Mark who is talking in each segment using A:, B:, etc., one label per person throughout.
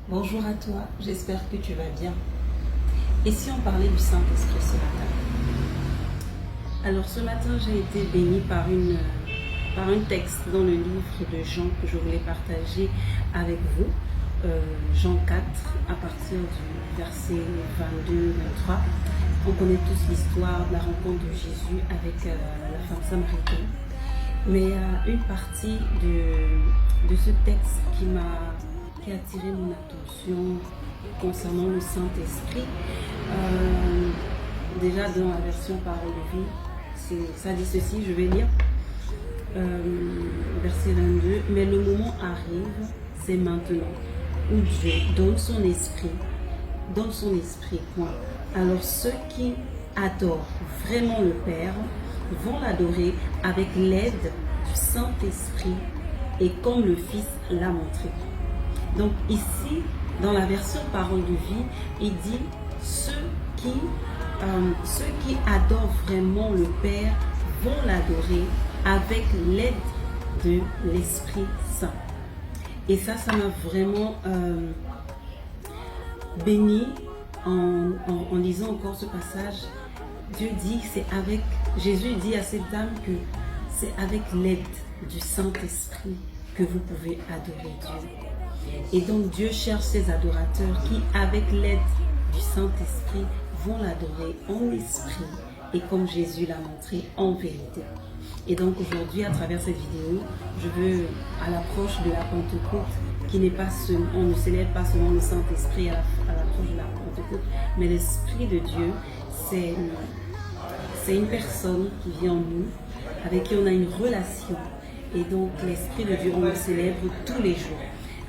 A: Bonjour à toi, j'espère que tu vas bien. Et si on parlait du Saint-Esprit ce matin? Alors ce matin, j'ai été bénie par un texte dans le livre de Jean que je voulais partager avec vous. Jean 4, à partir du verset 22-23. On connaît tous l'histoire de la rencontre de Jésus avec la femme samaritaine. Mais une partie de ce texte qui a attiré mon attention concernant le Saint-Esprit. Déjà dans la version Parole de vie, ça dit ceci, je vais lire. Verset 22. Mais le moment arrive, c'est maintenant, où Dieu donne son esprit, point. Alors ceux qui adorent vraiment le Père vont l'adorer avec l'aide du Saint-Esprit et comme le Fils l'a montré. Donc ici, dans la version Parole de vie, il dit ceux qui adorent vraiment le Père vont l'adorer avec l'aide de l'Esprit Saint. Et ça m'a vraiment béni en lisant encore ce passage. Jésus dit à cette dame que c'est avec l'aide du Saint-Esprit que vous pouvez adorer Dieu. Et donc Dieu cherche ses adorateurs qui, avec l'aide du Saint-Esprit, vont l'adorer en esprit et comme Jésus l'a montré, en vérité. Et donc aujourd'hui, à travers cette vidéo, je veux, à l'approche de la Pentecôte, on ne célèbre pas seulement le Saint-Esprit à l'approche de la Pentecôte, mais l'Esprit de Dieu, c'est une personne qui vit en nous, avec qui on a une relation. Et donc l'Esprit de Dieu, on le célèbre tous les jours.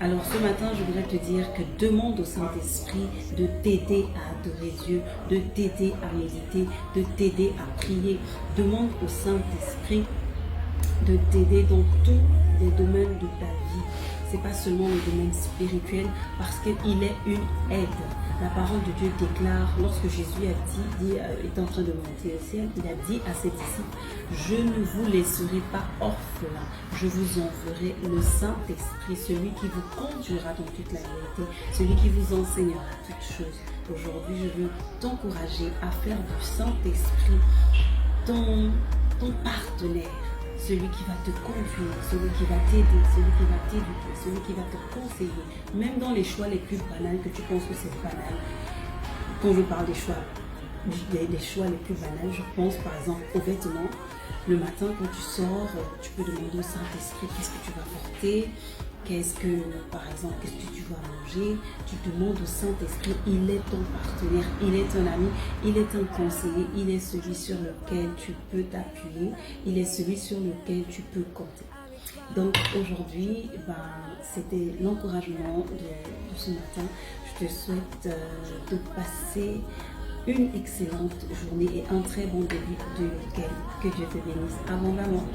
A: Alors ce matin, je voudrais te dire que demande au Saint-Esprit de t'aider à adorer Dieu, de t'aider à méditer, de t'aider à prier. Demande au Saint-Esprit de t'aider dans tous les domaines de ta vie. Ce n'est pas seulement le domaine spirituel, parce qu'il est une aide. La parole de Dieu déclare, lorsque Jésus est en train de monter au ciel, il a dit à ses disciples, je ne vous laisserai pas orphelins, je vous enverrai le Saint-Esprit, celui qui vous conduira dans toute la vérité, celui qui vous enseignera toutes choses. Aujourd'hui, je veux t'encourager à faire du Saint-Esprit ton partenaire, celui qui va te conduire, celui qui va t'aider, celui qui va t'éduquer, celui qui va te conseiller, même dans les choix les plus banals que tu penses que c'est banal. Quand je parle des choix les plus banals, je pense par exemple aux vêtements. Le matin quand tu sors, tu peux demander au Saint-Esprit qu'est-ce que tu vas porter, par exemple, qu'est-ce que tu vas manger. Tu demandes au Saint-Esprit, il est ton partenaire, il est ton ami, il est un conseiller, il est celui sur lequel tu peux t'appuyer, il est celui sur lequel tu peux compter. Donc aujourd'hui, c'était l'encouragement de ce matin. Je te souhaite de passer une excellente journée et un très bon début de week-end. Que Dieu te bénisse abondamment.